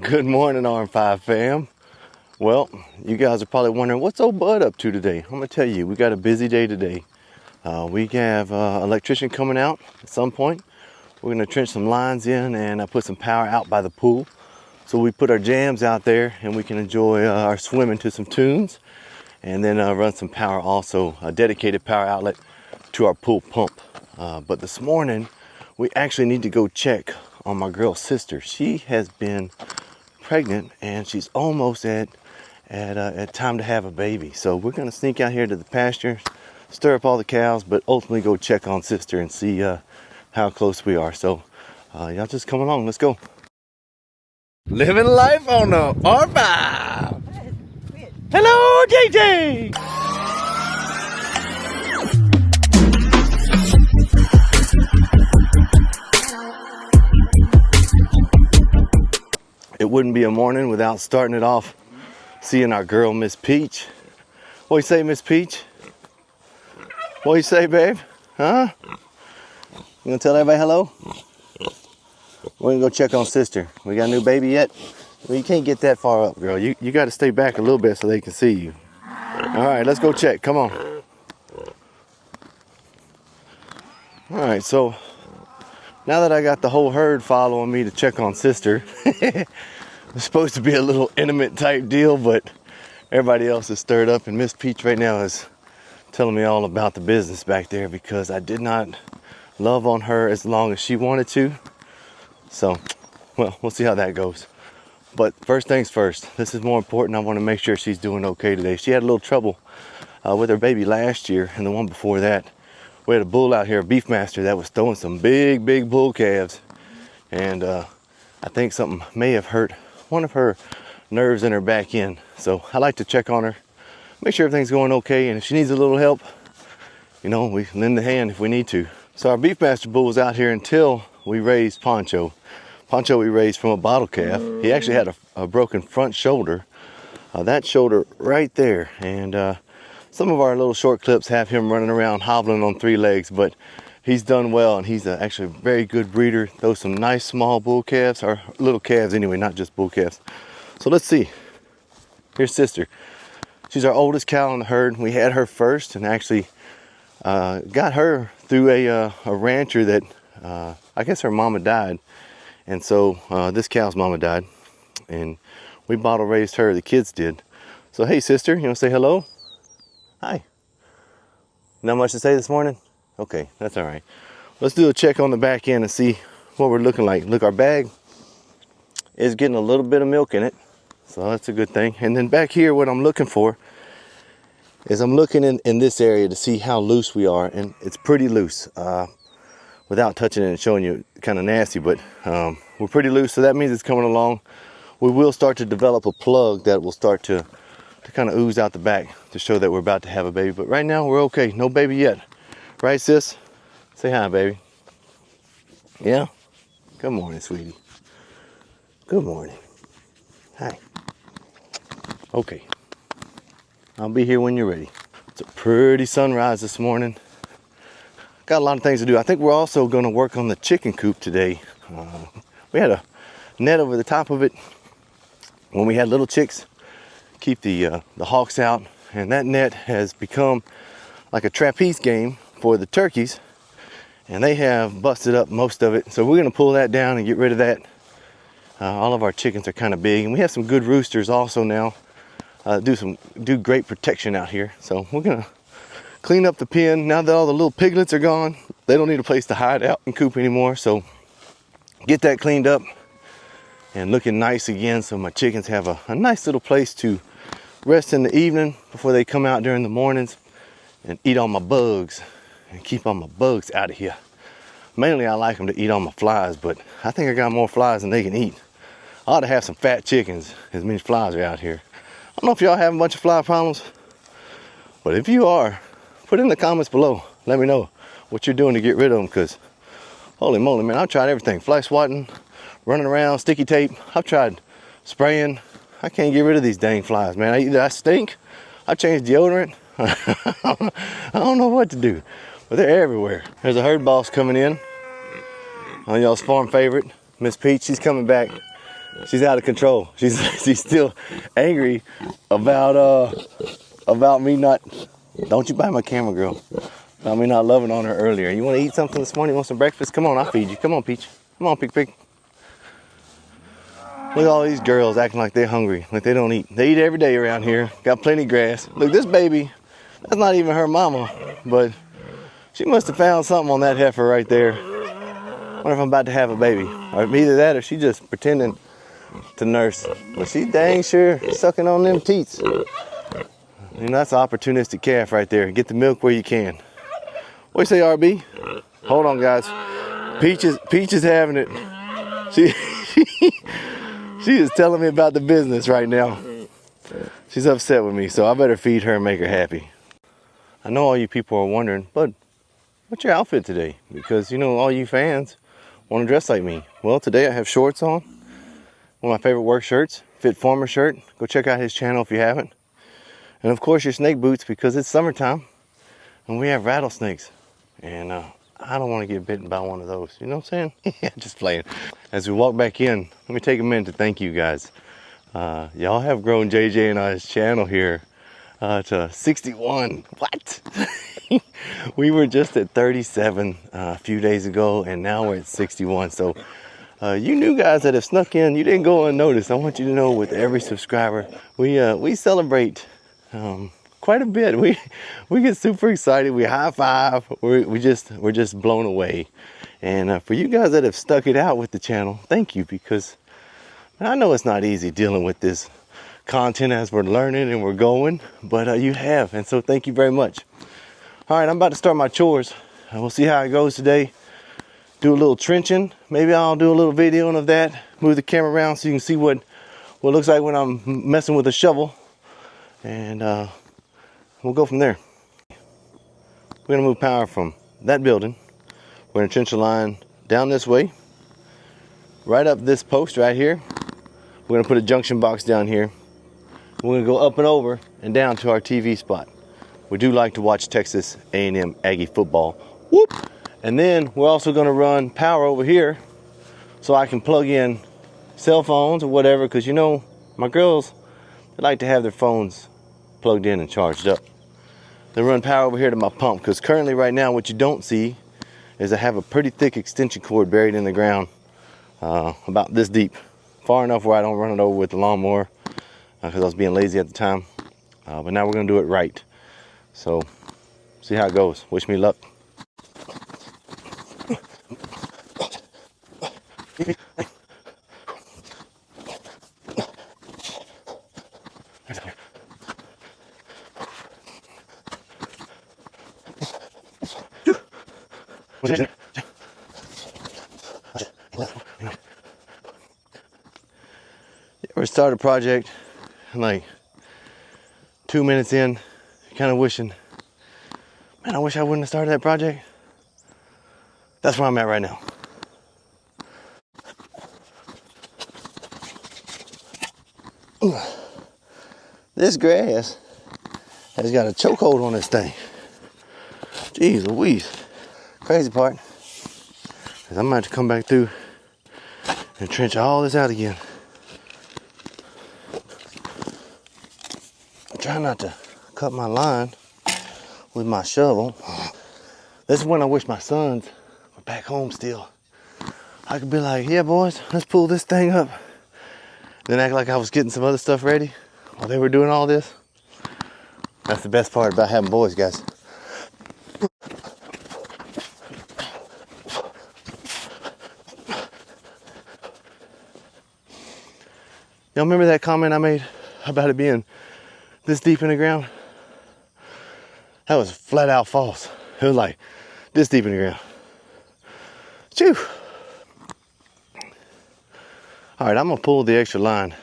Good morning, RM5 fam. Well, you guys are probably wondering what's old Bud up to today. I'm gonna tell you, we got a busy day today. We have an electrician coming out at some point. We're gonna trench some lines in and put some power out by the pool. So we put our jams out there and we can enjoy our swimming to some tunes, and then run some power also, a dedicated power outlet to our pool pump. But this morning, we actually need to go check on my girl's sister. She has been pregnant and she's almost at time to have a baby. So we're gonna sneak out here to the pasture, stir up all the cows, but ultimately go check on sister and see how close we are. So y'all just come along, let's go. Living life on the R5. Hello, JJ. It wouldn't be a morning without starting it off seeing our girl, Miss Peach. What you say, Miss Peach? What you say, babe? Huh? You gonna tell everybody hello? We're gonna go check on sister. We got a new baby yet? Well, you can't get that far up, girl. You gotta stay back a little bit so they can see you. All right, let's go check. Come on. All right, so now that I got the whole herd following me to check on sister, it's supposed to be a little intimate type deal, but everybody else is stirred up, and Miss Peach right now is telling me all about the business back there because I did not love on her as long as she wanted to. So, well, we'll see how that goes. But first things first, this is more important. I want to make sure she's doing okay today. She had a little trouble with her baby last year, and the one before that. We had a bull out here, a beef master, that was throwing some big bull calves, and I think something may have hurt one of her nerves in her back end. So I like to check on her, make sure everything's going okay, and if she needs a little help, you know, we lend a hand if we need to. So our beef master bull was out here until we raised Poncho. Poncho we raised from a bottle calf. He actually had a broken front shoulder, that shoulder right there, and some of our little short clips have him running around hobbling on 3 legs, but he's done well, and he's actually a very good breeder. Those some nice small bull calves, or little calves anyway, not just bull calves. So let's see. Here's sister. She's our oldest cow in the herd. We had her first, and actually got her through a rancher that I guess her mama died, and so this cow's mama died, and we bottle raised her. The kids did. So hey, sister, you want to say hello? Hi. Not much to say this morning? Okay, that's all right. Let's do a check on the back end and see what we're looking like. Look, our bag is getting a little bit of milk in it, so that's a good thing. And then back here, what I'm looking for is I'm looking in this area to see how loose we are, and it's pretty loose. Without touching it and showing you, kind of nasty, but we're pretty loose, so that means it's coming along. We will start to develop a plug that will start to kind of ooze out the back to show that we're about to have a baby. But right now we're okay. No baby yet. Right, sis? Say hi, baby. Yeah? Good morning, sweetie. Good morning. Hi. Okay. I'll be here when you're ready. It's a pretty sunrise this morning. Got a lot of things to do. I think we're also going to work on the chicken coop today. We had a net over the top of it when we had little chicks, keep the hawks out, and that net has become like a trapeze game for the turkeys, and they have busted up most of it. So we're going to pull that down and get rid of that. All of our chickens are kind of big, and we have some good roosters also now. Do great protection out here. So we're going to clean up the pen now that all the little piglets are gone. They don't need a place to hide out and coop anymore, so get that cleaned up and looking nice again, so my chickens have a nice little place to rest in the evening before they come out during the mornings and eat all my bugs and keep all my bugs out of here. Mainly I like them to eat all my flies, but I think I got more flies than they can eat. I ought to have some fat chickens as many flies are out here. I don't know if y'all have a bunch of fly problems, but if you are, put it in the comments below. Let me know what you're doing to get rid of them, because holy moly, man, I've tried everything. Fly swatting, running around, sticky tape. I've tried spraying. I can't get rid of these dang flies, man. Either I stink, I changed deodorant. I don't know what to do, but they're everywhere. There's a herd boss coming in on y'all's farm favorite, Miss Peach. She's coming back She's out of control. She's still angry about me not. Don't you bite my camera, girl. About me not loving on her earlier. You want to eat something this morning? You want some breakfast? Come on, I'll feed you. Come on, Peach. Come on, Pig. Look at all these girls acting like they're hungry, like they don't eat. They eat every day around here. Got plenty of grass. Look, this baby, that's not even her mama, but she must have found something on that heifer right there. I wonder if I'm about to have a baby. Or either that or she just pretending to nurse. But she dang sure sucking on them teats. And that's an opportunistic calf right there. Get the milk where you can. What do you say, RB? Hold on, guys. Peach is having it. She is telling me about the business right now. She's upset with me, so I better feed her and make her happy. I know all you people are wondering, but what's your outfit today? Because, you know, all you fans want to dress like me. Well, today I have shorts on. One of my favorite work shirts, Fit Farmer shirt. Go check out his channel if you haven't. And of course your snake boots because it's summertime and we have rattlesnakes. And I don't want to get bitten by one of those. You know what I'm saying? Yeah, just playing. As we walk back in, let me take a minute to thank you guys. Y'all have grown JJ and I's channel here to 61. What? We were just at 37 a few days ago, and now we're at 61. So you new guys that have snuck in, you didn't go unnoticed. I want you to know with every subscriber, we celebrate quite a bit. We get super excited. We high five. We're just blown away. And for you guys that have stuck it out with the channel, thank you, because I know it's not easy dealing with this content as we're learning and we're going, but you have, and so thank you very much. All right, I'm about to start my chores. We'll see how it goes today. Do a little trenching. Maybe I'll do a little video of that. Move the camera around so you can see what it looks like when I'm messing with a shovel, and we'll go from there. We're gonna move power from that building. We're gonna trench a line down this way, right up this post right here. We're gonna put a junction box down here. We're gonna go up and over and down to our TV spot. We do like to watch Texas A&M Aggie football. Whoop! And then we're also gonna run power over here so I can plug in cell phones or whatever, because you know, my girls, they like to have their phones plugged in and charged up. Then run power over here to my pump, because currently right now what you don't see is I have a pretty thick extension cord buried in the ground, about this deep. Far enough where I don't run it over with the lawnmower, because I was being lazy at the time. But now we're gonna do it right. So, see how it goes. Wish me luck. You ever start a project and like 2 minutes in, you're kind of wishing, man, I wish I wouldn't have started that project? That's where I'm at right now. This grass has got a chokehold on this thing. Jeez Louise. Crazy part is I'm going to have to come back through and trench all this out again. I'm trying not to cut my line with my shovel. This is when I wish my sons were back home still. I could be like, yeah boys, let's pull this thing up. Then act like I was getting some other stuff ready while they were doing all this. That's the best part about having boys, guys. Y'all remember that comment I made about it being this deep in the ground? That was flat out false. It was like this deep in the ground. Chew. All right, I'm gonna pull the extra line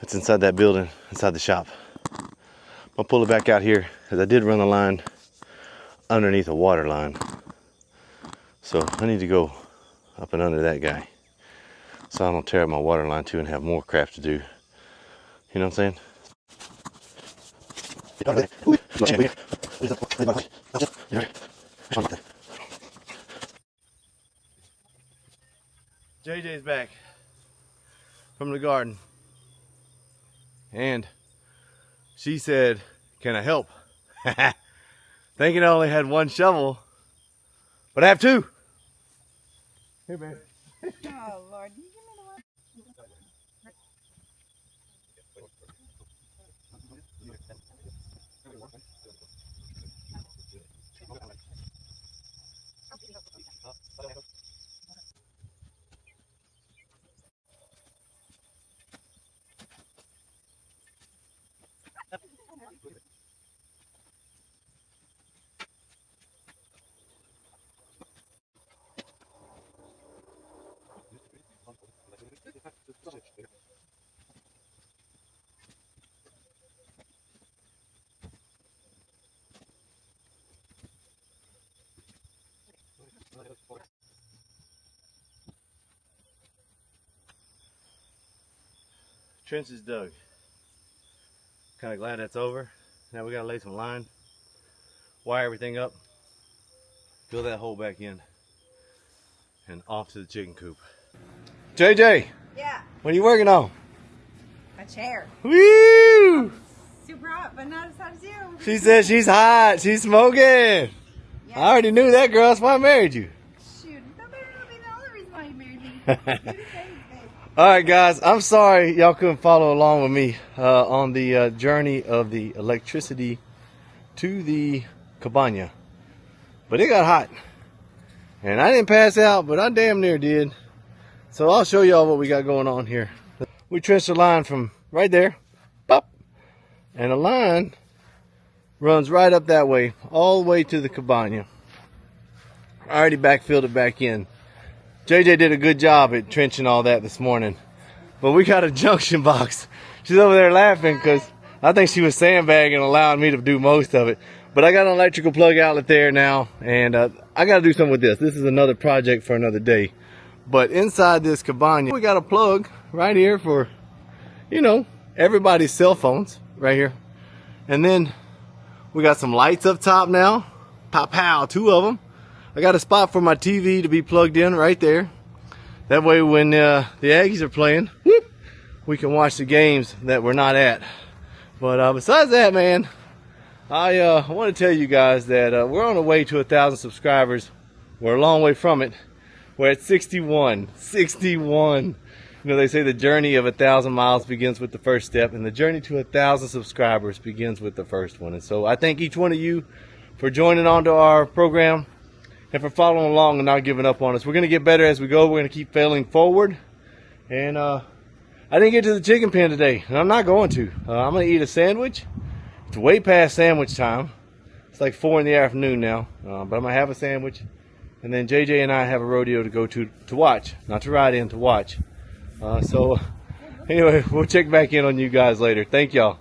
that's inside that building, inside the shop. I'm gonna pull it back out here because I did run the line underneath a water line. So I need to go up and under that guy so I don't tear up my water line too and have more crap to do. You know what I'm saying? JJ's back. from the garden. And she said, "Can I help?" Thinking I only had one shovel, but I have two. Here, babe. Oh, Lord. Can you give me the one? Trench is dug. Kind of glad that's over. Now we gotta lay some line, wire everything up, fill that hole back in, and off to the chicken coop. JJ, Yeah, what are you working on? a chair. Woo! Super hot, but not as hot as you. She said she's hot. She's smoking. Yeah. I already knew that, girl. That's why I married you. Shoot, that better not be the only reason why you married me. You the same, babe. All right, guys. I'm sorry y'all couldn't follow along with me on the journey of the electricity to the cabana. But it got hot. And I didn't pass out, but I damn near did. So I'll show y'all what we got going on here. We trenched the line from right there. Pop. And the line runs right up that way, all the way to the cabana. I already backfilled it back in. JJ did a good job at trenching all that this morning. But we got a junction box. She's over there laughing because I think she was sandbagging, allowing me to do most of it. But I got an electrical plug outlet there now, and I got to do something with this. This is another project for another day. But inside this cabana, we got a plug right here for, you know, everybody's cell phones right here. And then we got some lights up top now. Pow pow, two of them. I got a spot for my TV to be plugged in right there. That way when the Aggies are playing, whoop, we can watch the games that we're not at. But besides that, man, I want to tell you guys that we're on the way to 1,000 subscribers. We're a long way from it. We're at 61. 61. You know, they say the journey of 1,000 miles begins with the first step, and the journey to 1,000 subscribers begins with the first one. And so I thank each one of you for joining onto our program and for following along and not giving up on us. We're going to get better as we go. We're going to keep failing forward. And I didn't get to the chicken pen today, and I'm not going to. I'm going to eat a sandwich. It's way past sandwich time. It's like 4 in the afternoon now, but I'm going to have a sandwich. And then JJ and I have a rodeo to go to watch, not to ride in, to watch. So anyway, we'll check back in on you guys later. Thank y'all.